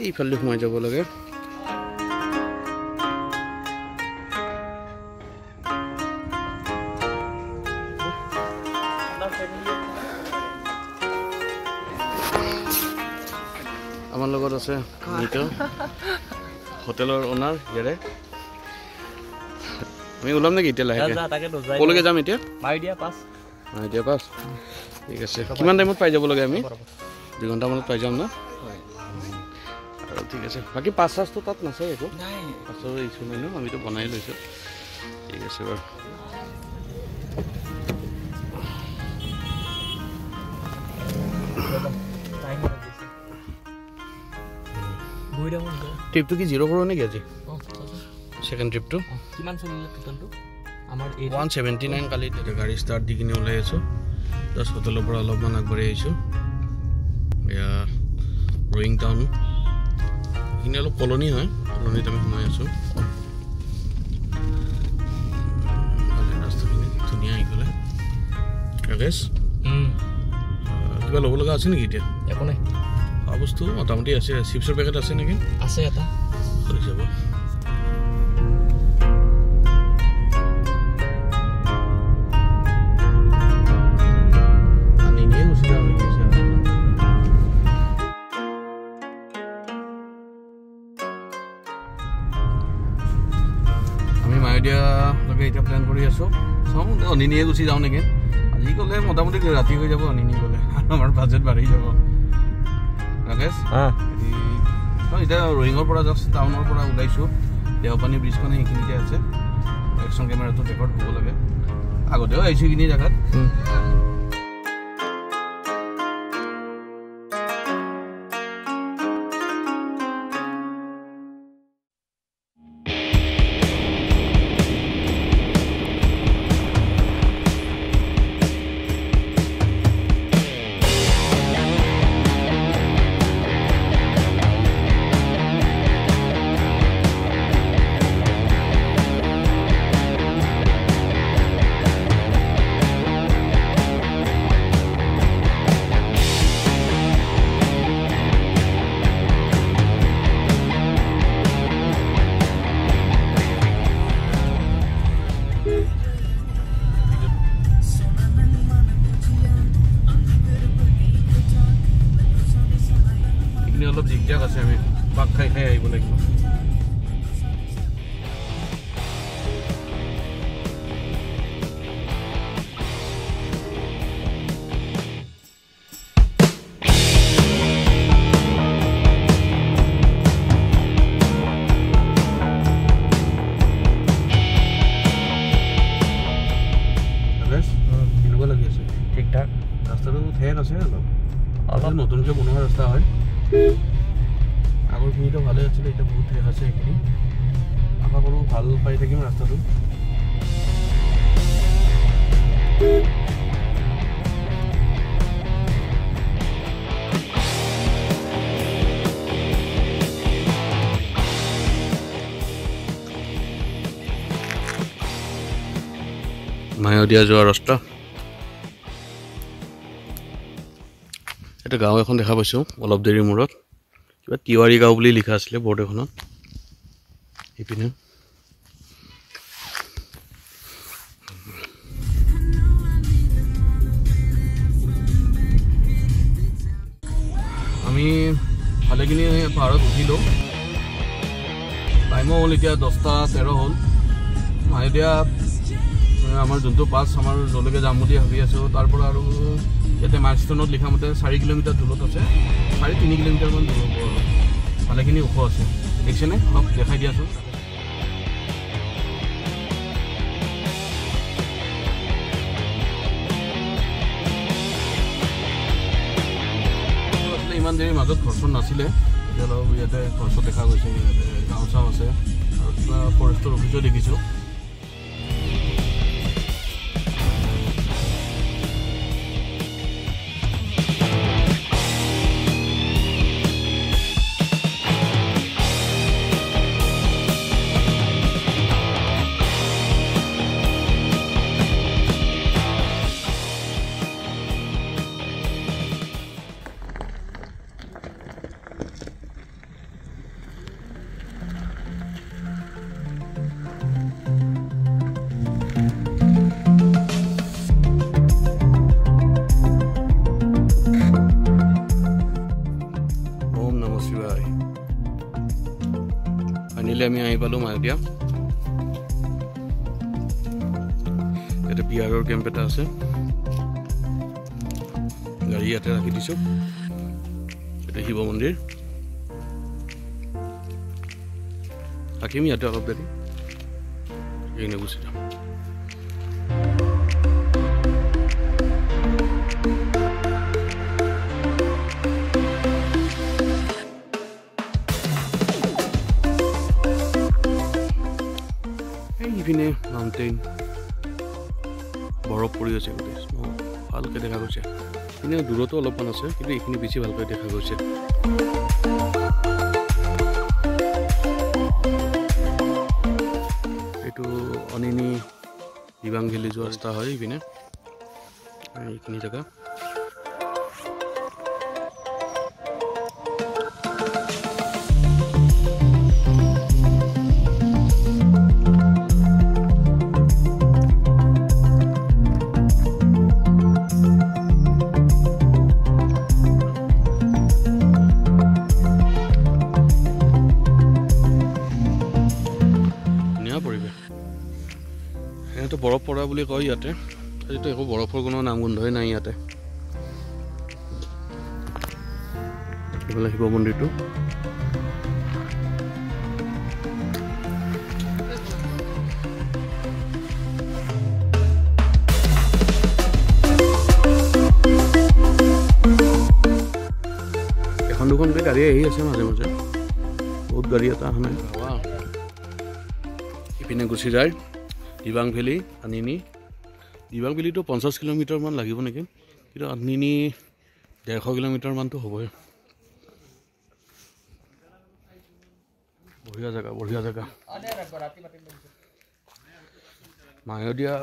এইফালে সোমাই যাব লাগে আমাৰ লগত আছে নিটো হোটেলৰ ওনাৰ ইয়াৰে আমি ওলাম নেকি এতিয়া লাহেকে কলৈকে যাম এতিয়া মাইডিয়া পাছ ঠিক আছে কিমান টাইমত পাই যাব লাগে আমি 2 ঘণ্টামানত পাই যাম না আৰু ঠিক আছে বাকী পাছ চাছটো তাত নাচাই একো পাছৰ ইছ্যু নাই ন আমিতো বনাই লৈছোঁ ঠিক আছে বাৰু ট্ৰিপটো কি 0 কৰোঁ নেকি আজি সেকেন্ড ট্ৰিপটো কিমান চলিলে টোটালটো আমাৰ 179 কালি গাড়ী ষ্টাৰ্ট দি কিনে ওলাই আছোঁ জাষ্ট হোটেলৰ পৰা অলপমান আগবাঢ়ি আহিছোঁ এয়া ৰয়িং টাউন এইখিনি অলপ কলনি হয় কলনিত আমি সোমাই আছোঁ ৰাস্তাখিনি ধুনীয়া আহিলে ৰাকেশ কিবা ল'ব লগা আছে নেকি এতিয়া একো নাই খোৱা বস্তু মোটামুটি আছে চিপছৰ পেকেট আছে নেকি আছে এটা হৈ যাব আমি মায়দিয়ালৈকে এতিয়া প্লেন কৰি আছোঁ চাওঁ অনিনিয়ে গুচি যাওঁ নেকি আজি গ'লে মোটামুটি ৰাতি হৈ যাব অনিনি গ'লে আমাৰ বাজেট বাঢ়ি যাব ৰাকেশ এতিয়া ৰয়িঙৰ পৰা জাষ্ট টাউনৰ পৰা ওলাইছোঁ দেওপানী ব্ৰিজখনে সেইখিনিতে আছে একশ্যন কেমেৰাটো ৰেকৰ্ড হ'ব লাগে আগতেও আহিছোঁ এইখিনি জেগাত অলপ জিগজাগ আছে আমি পাক খাই খাই আহিব লাগিব কেনেকুৱা লাগি আছে ঠিক ঠাক ৰাস্তাটো ঠেক আছে অলপ নতুনকৈ বনোৱা ৰাস্তা হয় আগৰখিনিতো ভালে আছিলে এতিয়া বহুত ঠেক আছে এইখিনি আশা কৰোঁ ভাল পাই থাকিম ৰাস্তাটো মায়দিয়া যোৱা ৰাস্তা এটা গাঁও এখন দেখা পাইছোঁ অলপ দেৰিৰ মূৰত কিবা তিৱাৰী গাঁও বুলি লিখা আছিলে বৰ্ড এখনত এইপিনে আমি ভালেখিনি পাহাৰত উঠিলোঁ টাইমো হ'ল এতিয়া 10:13 হ'ল মায়দিয়া আমাৰ যোনটো পাছ আমাৰ যলৈকে যাম বুলি ভাবি আছোঁ তাৰ পৰা আৰু ইয়াতে মাইলষ্টনত লিখা মতে 4 কিলোমিটাৰ দূৰত আছে 3.5 কিলোমিটাৰমান দূৰ হ'ব আৰু ভালেখিনি ওখ আছে দেখিছেনে অলপ দেখাই দিয়াচোন ইমান দেৰিৰ মাজত ঘৰচৰ নাছিলে এতিয়া অলপ ইয়াতে ঘৰচৰ দেখা গৈছে ইয়াতে গাঁও চাওঁ আছে আৰু কিবা ফৰেষ্টৰ অফিচো দেখিছোঁ আমি আহি পালোঁ মায়'দিয়া। ইয়াতে বিহাৰৰ কেম্প এটা আছে, গাড়ী ইয়াতে ৰাখি দিছোঁ। এটা শিৱ মন্দিৰ, থাকিম ইয়াতে অলপ দেৰি, এইনে গুচি যাম। এইপিনে মাউণ্টেইন, বৰফ পৰি আছে গোটেই, ভালকৈ দেখা গৈছে। এনে দূৰতো অলপমান আছে, কিন্তু এইখিনি বেছি ভালকৈ দেখা গৈছে। এইটো অনিনি দিবাং ভেলী যোৱা ৰাস্তা হয় এইপিনে, এইখিনি জেগা। ইয়াতে বৰফ পৰা বুলি কয় ইয়াতে, আজিতো একো বৰফৰ কোনো নাম গোন্ধই নাই ইয়াতে। এইফালে শিৱ মন্দিৰটো, এখন দুখনকৈ গাড়ী আহি আছে মাজে মাজে, বহুত গাড়ী এটা অহা নাই। ইপিনে গুচি যায় দিবাং ভেলী, আনিনি। দিবাং ভেলীটো 50 কিলোমিটাৰমান লাগিব নেকি, কিন্তু আনিনি 150 কিলোমিটাৰমানটো হ'বই। বঢ়িয়া জেগা, বঢ়িয়া জেগা। মায়'দিয়া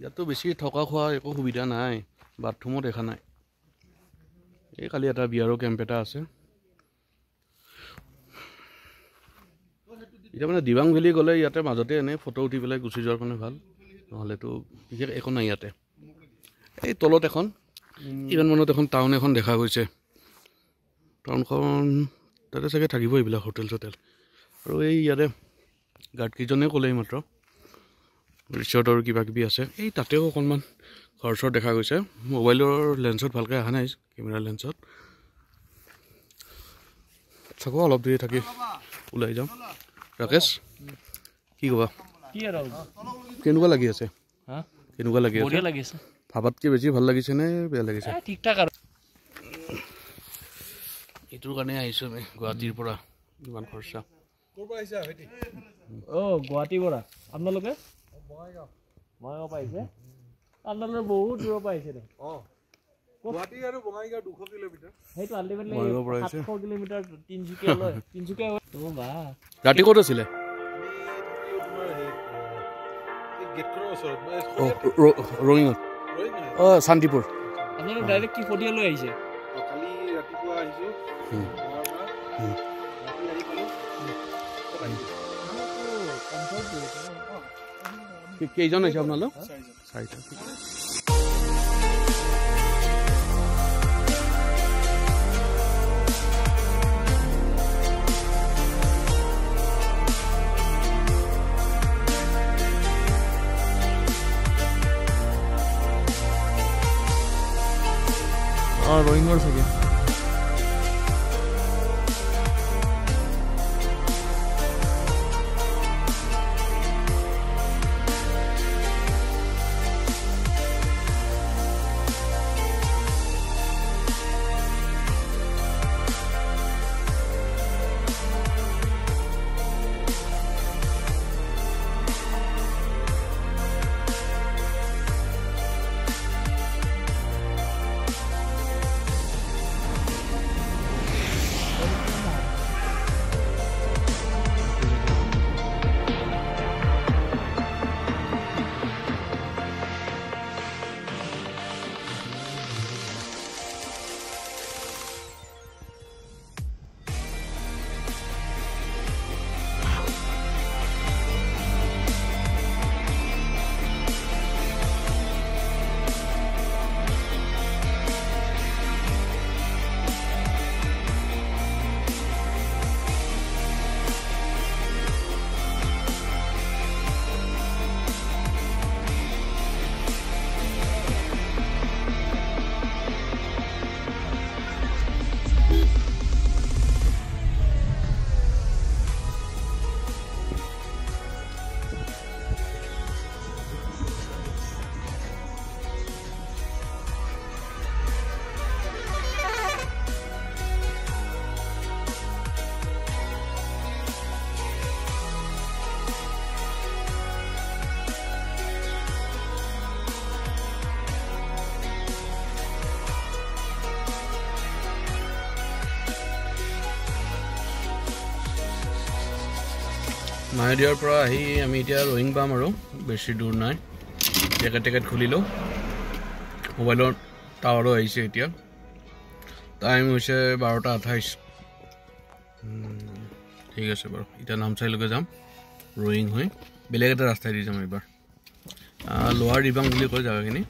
ইয়াতো বেছি থকা খোৱা একো সুবিধা নাই, বাথৰুমো দেখা নাই। এই কালি এটা বিহাৰৰ কেম্প এটা আছে। এতিয়া মানে দিবাং ভেলী গ'লে ইয়াতে মাজতে এনেই ফটো উঠি পেলাই গুচি যোৱাৰ কাৰণে ভাল, নহ'লেতো বিশেষ একো নাই ইয়াতে। এই তলত এখন ইমান মানত এখন টাউন এখন দেখা গৈছে, টাউনখন তাতে চাগে থাকিব এইবিলাক হোটেল চোটেল। আৰু এই ইয়াতে গাৰ্ডকেইজনে ক'লে মাত্ৰ ৰিচৰ্ট আৰু কিবা কিবি আছে। এই তাতেও অকণমান ঘৰ চৰ দেখা গৈছে, মোবাইলৰ লেন্সত ভালকৈ অহা নাই, কেমেৰা লেন্সত। চাব অলপ দেৰি থাকি ওলাই যাম। ৰাকেশ, কি ক'বা? কেনেকুৱা লাগি আছে? কেনেকুৱা লাগি আছে? ভাবাতকৈ বেছি ভাল লাগিছে নে বেয়া লাগিছে? ঠিক ঠাক আৰু। এইটোৰ কাৰণে আহিছোঁ আমি গুৱাহাটীৰ পৰা, ইমান খৰচা। গুৱাহাটীৰ পৰা আপোনালোকে? বঙাইগাঁও পাইছে, আপোনালোকে বহুত দূৰৰ পৰা আহিছে। গুৱাহাটী আৰু বঙাইগাঁও 200 কিলোমিটাৰ, সেইটো আল্টিমেটলি 700 কিলোমিটাৰ তিনিচুকীয়ালৈ। তিনিচুকীয়া ৰাতি ক'ত আছিলে? ৰঙিঙত, শান্তিপুৰ। আপোনালোক ডাইৰেক্ট কি ফটিয়ালৈ আহিছে? কালি ৰাতিপুৱা আহিছোঁ, কেইজন আহিছে আপোনালোক? 4জন। ৰয়িঙৰ চাগে। মায়দিয়াৰ পৰা আহি আমি এতিয়া ৰয়িং পাম আৰু বেছি দূৰ নাই টেকেট খুলিলোঁ মোবাইলৰ টাৱাৰো আহিছে এতিয়া টাইম হৈছে 12:28 ঠিক আছে বাৰু এতিয়া নামচাইলৈকে যাম ৰয়িং হৈ বেলেগ এটা ৰাস্তাই দি যাম এইবাৰ লোৱাৰ দিবাং বুলি কয় জেগাখিনি